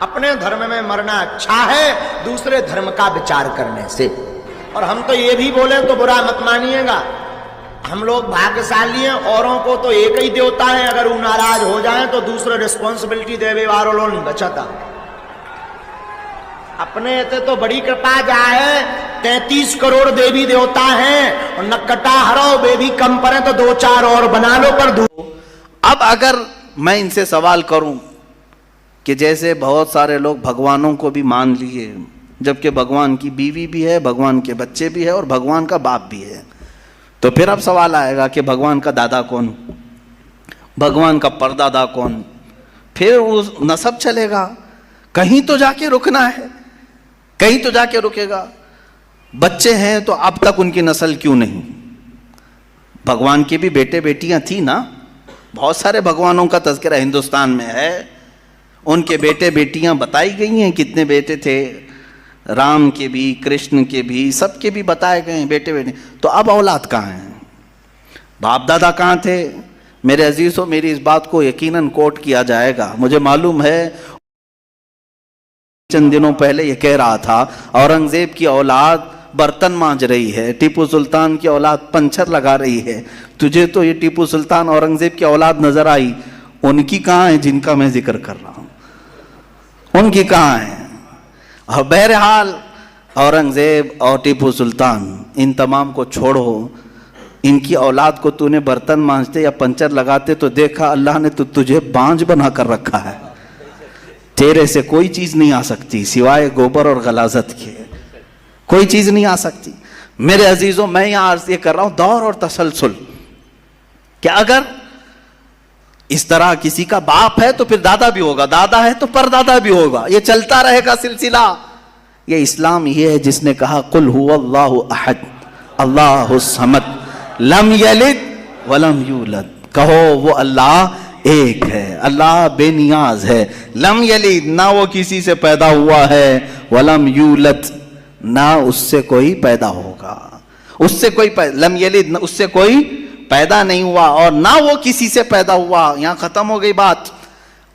اپنے دھرم میں مرنا اچھا ہے دوسرے دھرم کا وچار کرنے سے۔ اور ہم تو یہ بھی بولیں تو برا مت مانیے گا، ہم لوگ بھاگشالی ہیں، اوروں کو تو ایک ہی دیوتا ہے، اگر وہ ناراض ہو جائیں تو دوسرے رسپانسبلٹی دے وارو لو نہیں بچاتا۔ اپنے تے تو بڑی کرپا جائے 33 کروڑ دیوی دیوتا ہیں، اور نکٹا ہرو بے بھی کم پڑے تو 2-4 اور بنا لو پر دو۔ اب اگر میں ان سے سوال کروں کہ جیسے بہت سارے لوگ بھگوانوں کو بھی مان لیے، جبکہ بھگوان کی بیوی بھی ہے، بھگوان کے بچے بھی ہے، اور بھگوان کا باپ بھی ہے، تو پھر اب سوال آئے گا کہ بھگوان کا دادا کون، بھگوان کا پردادا کون؟ پھر وہ نسب چلے گا، کہیں تو جا کے رکنا ہے، کہیں تو جا کے رکے گا۔ بچے ہیں تو اب تک ان کی نسل کیوں نہیں؟ بھگوان کے بھی بیٹے بیٹیاں تھیں نا، بہت سارے بھگوانوں کا تذکرہ ہندوستان میں ہے، ان کے بیٹے بیٹیاں بتائی گئی ہیں، کتنے بیٹے تھے، رام کے بھی، کرشن کے بھی، سب کے بھی بتائے گئے ہیں بیٹے بیٹے۔ تو اب اولاد کہاں ہیں؟ باپ دادا کہاں تھے؟ میرے عزیزوں، میری اس بات کو یقیناً کوٹ کیا جائے گا، مجھے معلوم ہے چند دنوں پہلے یہ کہہ رہا تھا اورنگزیب کی اولاد برتن مانج رہی ہے، ٹیپو سلطان کی اولاد پنچر لگا رہی ہے، تجھے تو یہ ٹیپو سلطان اورنگزیب کی اولاد نظر آئی، ان کی کہاں ہے جن کا میں ذکر کر رہا ہوں؟ ان کی کہاں ہے؟ اور بہرحال اورنگزیب اور ٹیپو سلطان ان تمام کو چھوڑو، ان کی اولاد کو تو نے برتن مانجتے یا پنچر لگاتے تو دیکھا اللہ نے تو تجھے بانج بنا کر رکھا ہے، تیرے سے کوئی چیز نہیں آ سکتی سوائے گوبر اور غلاظت کے، کوئی چیز نہیں آ سکتی۔ میرے عزیزوں، میں یہاں عرض یہ کر رہا ہوں دور اور تسلسل، کہ اگر اس طرح کسی کا باپ ہے تو پھر دادا بھی ہوگا، دادا ہے تو پردادا بھی ہوگا، یہ چلتا رہے گا سلسلہ۔ یہ اسلام یہ ہے جس نے کہا قل هو اللہ احد اللہ الصمد لم یلد ولم یولد، کہو وہ اللہ ایک ہے، اللہ بے نیاز ہے، لم یلد نہ وہ کسی سے پیدا ہوا ہے، ولم یولد نہ اس سے کوئی پیدا ہوگا، اس سے کوئی لم یلد اس سے کوئی پیدا نہیں ہوا، اور نہ وہ کسی سے پیدا ہوا۔ یہاں ختم ہو گئی بات۔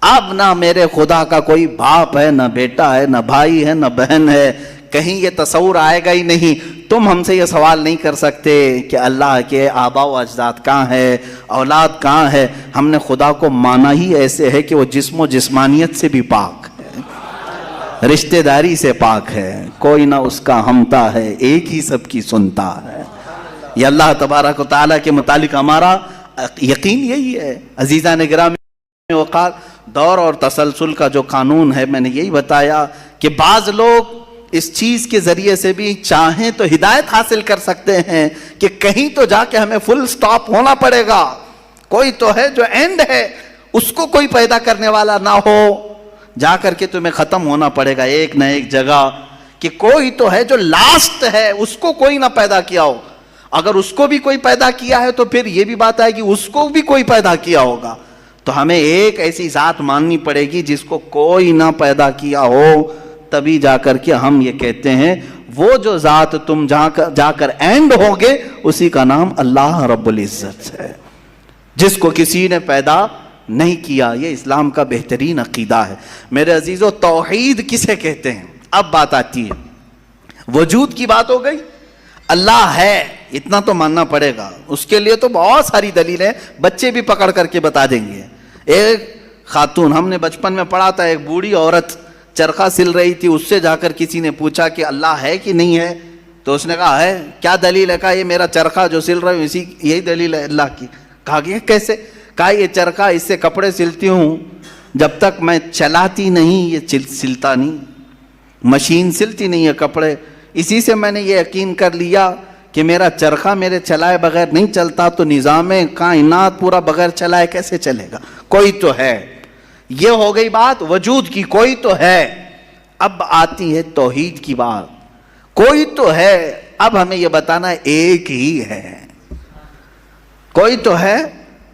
اب نہ میرے خدا کا کوئی باپ ہے، نہ بیٹا ہے، نہ بھائی ہے، نہ بہن ہے، کہیں یہ تصور آئے گا ہی نہیں۔ تم ہم سے یہ سوال نہیں کر سکتے کہ اللہ کے آباء و اجداد کہاں ہے، اولاد کہاں ہے۔ ہم نے خدا کو مانا ہی ایسے ہے کہ وہ جسم و جسمانیت سے بھی پاک ہے، رشتہ داری سے پاک ہے، کوئی نہ اس کا ہمتا ہے، ایک ہی سب کی سنتا ہے۔ یہ اللہ تبارک و تعالیٰ کے متعلق ہمارا یقین یہی ہے۔ عزیزان گرامی وقار، دور اور تسلسل کا جو قانون ہے میں نے یہی بتایا کہ بعض لوگ اس چیز کے ذریعے سے بھی چاہیں تو ہدایت حاصل کر سکتے ہیں کہ کہیں تو جا کے ہمیں فل سٹاپ ہونا پڑے گا، کوئی تو ہے جو اینڈ ہے، اس کو کوئی پیدا کرنے والا نہ ہو، جا کر کے تمہیں ختم ہونا پڑے گا ایک نہ ایک جگہ، کہ کوئی تو ہے جو لاسٹ ہے، اس کو کوئی نہ پیدا کیا ہو۔ اگر اس کو بھی کوئی پیدا کیا ہے تو پھر یہ بھی بات آئے گی اس کو بھی کوئی پیدا کیا ہوگا۔ تو ہمیں ایک ایسی ذات ماننی پڑے گی جس کو کوئی نہ پیدا کیا ہو، تبھی جا کر کے ہم یہ کہتے ہیں وہ جو ذات تم جا کر اینڈ ہوگے اسی کا نام اللہ رب العزت ہے، جس کو کسی نے پیدا نہیں کیا۔ یہ اسلام کا بہترین عقیدہ ہے۔ میرے عزیزو، توحید کسے کہتے ہیں؟ اب بات آتی ہے، وجود کی بات ہو گئی، اللہ ہے اتنا تو ماننا پڑے گا، اس کے لیے تو بہت ساری دلیلیں بچے بھی پکڑ کر کے بتا دیں گے۔ ایک خاتون، ہم نے بچپن میں پڑھا تھا، ایک بوڑھی عورت چرخہ سل رہی تھی، اس سے جا کر کسی نے پوچھا کہ اللہ ہے کہ نہیں ہے، تو اس نے کہا ہے۔ کیا دلیل ہے؟ کہا یہ میرا چرخہ جو سل رہا ہوں اسی یہی دلیل ہے اللہ کی۔ کہا کہ کیسے؟ کہا یہ چرخہ اس سے کپڑے سلتی ہوں، جب تک میں چلاتی نہیں یہ سلتا نہیں، مشین سلتی نہیں ہے کپڑے، اسی سے میں نے یہ یقین کر لیا کہ میرا چرخہ میرے چلائے بغیر نہیں چلتا، تو نظام کائنات پورا بغیر چلائے کیسے چلے گا؟ کوئی تو ہے۔ یہ ہو گئی بات وجود کی، کوئی تو ہے۔ اب آتی ہے توحید کی بات، کوئی تو ہے، اب ہمیں یہ بتانا ہے ایک ہی ہے، کوئی تو ہے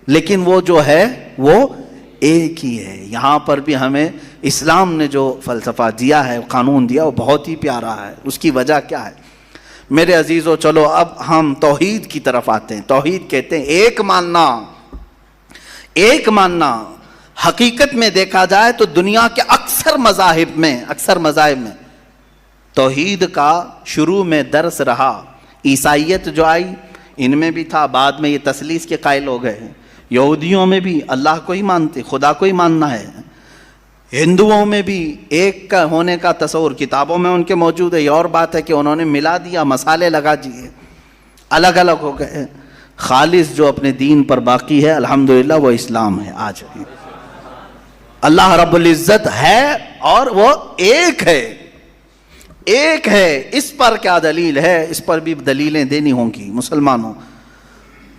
لیکن وہ جو ہے وہ ایک ہی ہے۔ یہاں پر بھی ہمیں اسلام نے جو فلسفہ دیا ہے، قانون دیا، وہ بہت ہی پیارا ہے۔ اس کی وجہ کیا ہے؟ میرے عزیزو، چلو اب ہم توحید کی طرف آتے ہیں۔ توحید کہتے ہیں ایک ماننا، ایک ماننا۔ حقیقت میں دیکھا جائے تو دنیا کے اکثر اکثر مذاہب میں توحید کا شروع میں درس رہا. عیسائیت جو آئی ان میں بھی تھا، بعد میں یہ تثلیث کے قائل ہو گئے. یہودیوں میں بھی اللہ کو ہی مانتے، خدا کو ہی ماننا ہے. ہندوؤں میں بھی ایک کا ہونے کا تصور کتابوں میں ان کے موجود ہے. یہ اور بات ہے کہ انہوں نے ملا دیا، مسالے لگا دیے، الگ الگ ہو گئے. خالص جو اپنے دین پر باقی ہے الحمدللہ وہ اسلام ہے. آج بھی اللہ رب العزت ہے اور وہ ایک ہے، ایک ہے. اس پر کیا دلیل ہے؟ اس پر بھی دلیلیں دینی ہوں گی مسلمانوں.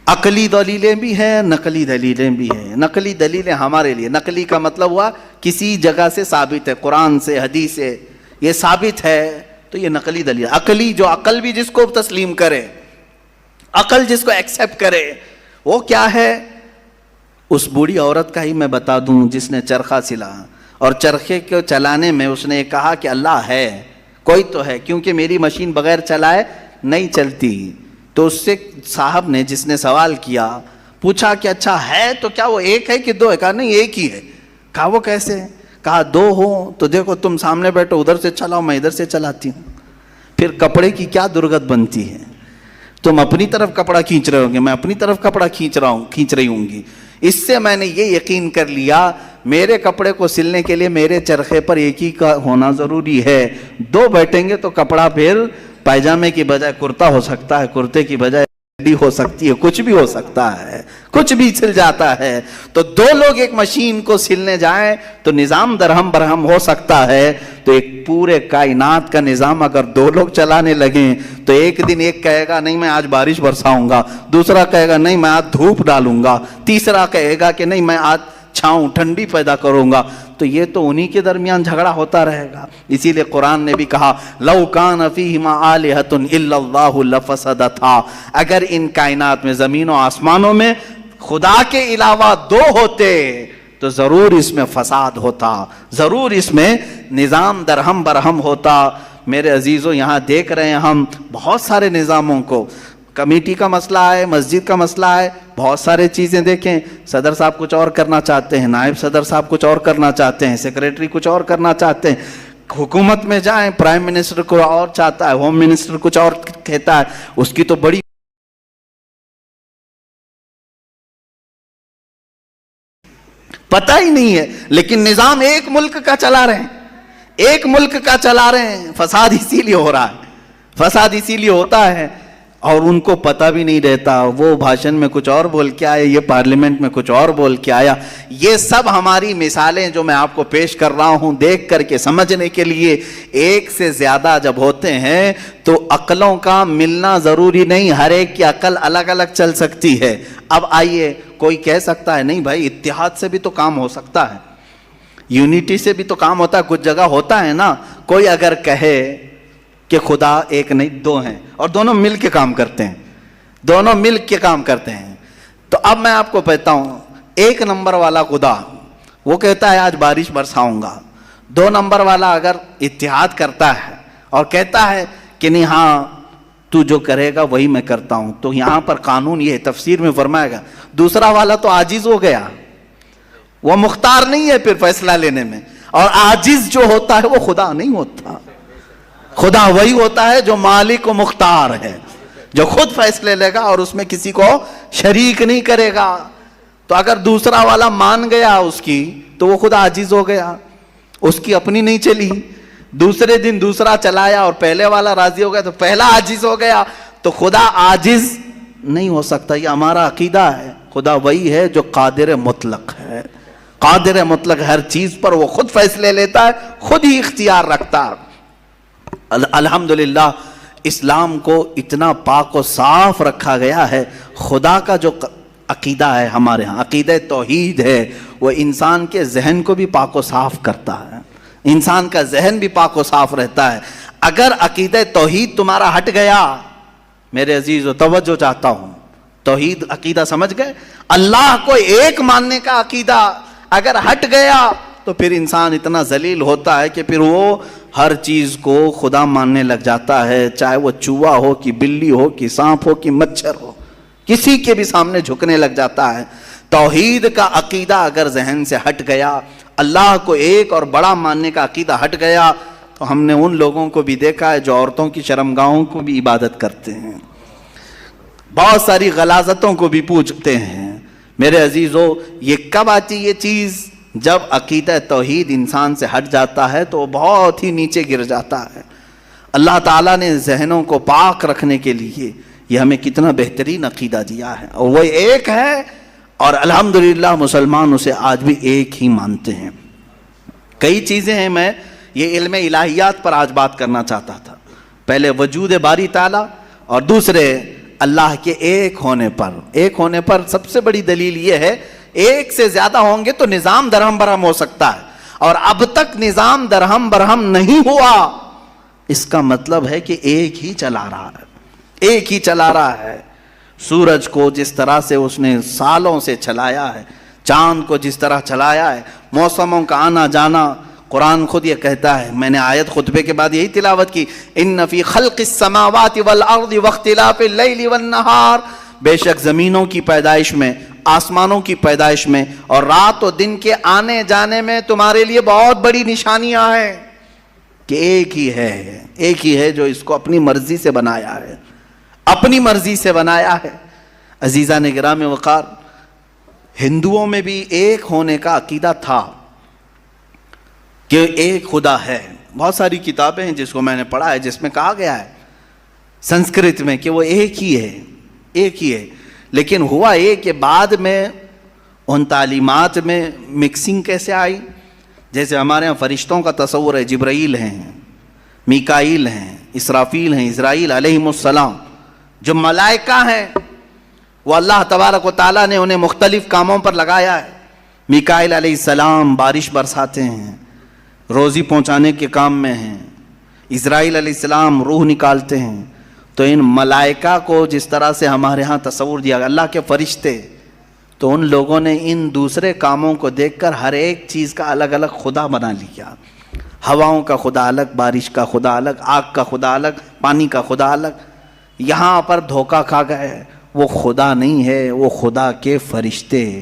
عقلی دلیلیں بھی ہیں، نقلی دلیلیں بھی ہیں. نقلی دلیلیں ہمارے لیے، نقلی کا مطلب ہوا کسی جگہ سے ثابت ہے، قرآن سے، حدیث سے یہ ثابت ہے تو یہ نقلی دلیل. عقلی جو عقل بھی جس کو تسلیم کرے، عقل جس کو ایکسیپٹ کرے، وہ کیا ہے؟ اس بوڑھی عورت کا ہی میں بتا دوں جس نے چرخہ سلا اور چرخے کو چلانے میں اس نے کہا کہ اللہ ہے، کوئی تو ہے، کیونکہ میری مشین بغیر چلائے نہیں چلتی. تو اس سے صاحب نے جس نے سوال کیا پوچھا کہ اچھا ہے تو کیا وہ ایک ہے کہ دو ہے؟ کہا نہیں ایک ہی ہے. کہا وہ کیسے؟ کہا دو ہو تو دیکھو تم سامنے بیٹھو، ادھر سے چلاؤ، میں ادھر سے چلاتی ہوں. پھر کپڑے کی کیا درگت بنتی ہے؟ تم اپنی طرف کپڑا کھینچ رہے ہوں گے، میں اپنی طرف کپڑا کھینچ رہی ہوں گی. اس سے میں نے یہ یقین کر لیا میرے کپڑے کو سلنے کے لیے میرے چرخے پر ایک ہی کا ہونا ضروری ہے. دو بیٹھیں گے تو کپڑا پھر پائجامے کی بجائے کرتا ہو سکتا ہے، کرتے کی بجائے چڈی ہو سکتی ہے، کچھ بھی ہو سکتا ہے، کچھ بھی سل جاتا ہے. تو دو لوگ ایک مشین کو سلنے جائیں تو نظام درہم برہم ہو سکتا ہے. تو ایک پورے کائنات کا نظام اگر دو لوگ چلانے لگیں تو ایک دن ایک کہے گا نہیں میں آج بارش برساؤں گا، دوسرا کہے گا نہیں میں آج دھوپ ڈالوں گا، تیسرا کہے گا کہ نہیں میں آج چھاؤں ٹھنڈی پیدا کروں گا. تو یہ تو انہی کے درمیان جھگڑا ہوتا رہے گا. اسی لیے قرآن نے بھی کہا لو کان فیہما آلہۃ الا اللہ لفسدتا، اگر ان کائنات میں زمین و آسمانوں میں خدا کے علاوہ دو ہوتے تو ضرور اس میں فساد ہوتا، ضرور اس میں نظام درہم برہم ہوتا. میرے عزیزوں یہاں دیکھ رہے ہیں ہم بہت سارے نظاموں کو، کمیٹی کا مسئلہ ہے، مسجد کا مسئلہ ہے، بہت سارے چیزیں دیکھیں. صدر صاحب کچھ اور کرنا چاہتے ہیں، نائب صدر صاحب کچھ اور کرنا چاہتے ہیں، سیکریٹری کچھ اور کرنا چاہتے ہیں. حکومت میں جائیں پرائم منسٹر کو اور چاہتا ہے، ہوم منسٹر کچھ اور کہتا ہے، اس کی تو بڑی پتہ ہی نہیں ہے. لیکن نظام ایک ملک کا چلا رہے ہیں، ایک ملک کا چلا رہے ہیں. فساد اسی لیے ہو رہا ہے، فساد اسی لیے ہوتا ہے اور ان کو پتہ بھی نہیں رہتا. وہ بھاشن میں کچھ اور بول کے آئے، یہ پارلیمنٹ میں کچھ اور بول کے آیا. یہ سب ہماری مثالیں جو میں آپ کو پیش کر رہا ہوں دیکھ کر کے سمجھنے کے لیے. ایک سے زیادہ جب ہوتے ہیں تو عقلوں کا ملنا ضروری نہیں، ہر ایک کی عقل الگ الگ چل سکتی ہے. اب آئیے کوئی کہہ سکتا ہے نہیں بھائی اتحاد سے بھی تو کام ہو سکتا ہے، یونٹی سے بھی تو کام ہوتا ہے، کچھ جگہ ہوتا ہے نا. کوئی اگر کہے کہ خدا ایک نہیں دو ہیں اور دونوں مل کے کام کرتے ہیں، دونوں مل کے کام کرتے ہیں، تو اب میں آپ کو کہتا ہوں ایک نمبر والا خدا وہ کہتا ہے آج بارش برساؤں گا. 2 نمبر والا اگر اتحاد کرتا ہے اور کہتا ہے کہ نہیں ہاں تو جو کرے گا وہی میں کرتا ہوں، تو یہاں پر قانون یہ تفسیر میں فرمائے گا دوسرا والا تو عاجز ہو گیا، وہ مختار نہیں ہے پھر فیصلہ لینے میں. اور عاجز جو ہوتا ہے وہ خدا نہیں ہوتا. خدا وہی ہوتا ہے جو مالک و مختار ہے، جو خود فیصلے لے گا اور اس میں کسی کو شریک نہیں کرے گا. تو اگر دوسرا والا مان گیا اس کی تو وہ خدا عاجز ہو گیا، اس کی اپنی نہیں چلی. دوسرے دن دوسرا چلایا اور پہلے والا راضی ہو گیا تو پہلا عاجز ہو گیا. تو خدا عاجز نہیں ہو سکتا، یہ ہمارا عقیدہ ہے. خدا وہی ہے جو قادر مطلق ہے، قادر مطلق ہر چیز پر وہ خود فیصلے لیتا ہے، خود ہی اختیار رکھتا ہے. الحمدللہ اسلام کو اتنا پاک و صاف رکھا گیا ہے. خدا کا جو عقیدہ ہے ہمارے ہاں، عقیدہ توحید ہے، وہ انسان کے ذہن کو بھی پاک و صاف کرتا ہے، انسان کا ذہن بھی پاک و صاف رہتا ہے. اگر عقیدہ توحید تمہارا ہٹ گیا، میرے عزیزو توجہ چاہتا ہوں، توحید عقیدہ سمجھ گئے، اللہ کو ایک ماننے کا عقیدہ اگر ہٹ گیا تو پھر انسان اتنا ذلیل ہوتا ہے کہ پھر وہ ہر چیز کو خدا ماننے لگ جاتا ہے، چاہے وہ چوہا ہو کہ بلی ہو کہ سانپ ہو کہ مچھر ہو، کسی کے بھی سامنے جھکنے لگ جاتا ہے. توحید کا عقیدہ اگر ذہن سے ہٹ گیا، اللہ کو ایک اور بڑا ماننے کا عقیدہ ہٹ گیا تو ہم نے ان لوگوں کو بھی دیکھا ہے جو عورتوں کی شرمگاہوں کو بھی عبادت کرتے ہیں، بہت ساری غلاظتوں کو بھی پوجتے ہیں۔ میرے عزیزو، یہ کب آتی یہ چیز؟ جب عقیدہ توحید انسان سے ہٹ جاتا ہے تو وہ بہت ہی نیچے گر جاتا ہے۔ اللہ تعالیٰ نے ذہنوں کو پاک رکھنے کے لیے یہ ہمیں کتنا بہترین عقیدہ دیا ہے، اور وہ ایک ہے، اور الحمدللہ مسلمان اسے آج بھی ایک ہی مانتے ہیں۔ کئی چیزیں ہیں، میں یہ علم الہیات پر آج بات کرنا چاہتا تھا۔ پہلے وجود باری تعالیٰ، اور دوسرے اللہ کے ایک ہونے پر سب سے بڑی دلیل یہ ہے، ایک سے زیادہ ہوں گے تو نظام درہم برہم ہو سکتا ہے، اور اب تک نظام درہم برہم نہیں ہوا۔ اس کا مطلب ہے کہ ایک ہی چلا رہا ہے۔ سورج کو جس طرح سے اس نے سالوں سے چلایا ہے، چاند کو جس طرح چلایا ہے، موسموں کا آنا جانا، قرآن خود یہ کہتا ہے، میں نے آیت خطبے کے بعد یہی تلاوت کی، ان فی خلق السماوات والارض واختلاف اللیل والنہار، بے شک زمینوں کی پیدائش میں، آسمانوں کی پیدائش میں، اور رات و دن کے آنے جانے میں تمہارے لیے بہت بڑی نشانیاں ہیں، کہ ایک ہی ہے جو اس کو اپنی مرضی سے بنایا ہے۔ عزیزان گرامی وقار، ہندوؤں میں بھی ایک ہونے کا عقیدہ تھا کہ ایک خدا ہے۔ بہت ساری کتابیں ہیں جس کو میں نے پڑھا ہے، جس میں کہا گیا ہے سنسکرت میں کہ وہ ایک ہی ہے، لیکن ہوا یہ کہ بعد میں ان تعلیمات میں مکسنگ کیسے آئی؟ جیسے ہمارے ہاں فرشتوں کا تصور ہے، جبرائیل ہیں، میکائیل ہیں، اسرافیل ہیں، اسرائیل علیہم السلام، جو ملائکہ ہیں، وہ اللہ تبارک و تعالیٰ نے انہیں مختلف کاموں پر لگایا ہے۔ میکائیل علیہ السلام بارش برساتے ہیں، روزی پہنچانے کے کام میں ہیں، اسرائیل علیہ السلام روح نکالتے ہیں۔ تو ان ملائکہ کو جس طرح سے ہمارے ہاں تصور دیا گیا اللہ کے فرشتے، تو ان لوگوں نے ان دوسرے کاموں کو دیکھ کر ہر ایک چیز کا الگ الگ خدا بنا لیا۔ ہواؤں کا خدا الگ، بارش کا خدا الگ، آگ کا خدا الگ، پانی کا خدا الگ۔ یہاں پر دھوکہ کھا گئے، وہ خدا نہیں ہے، وہ خدا کے فرشتے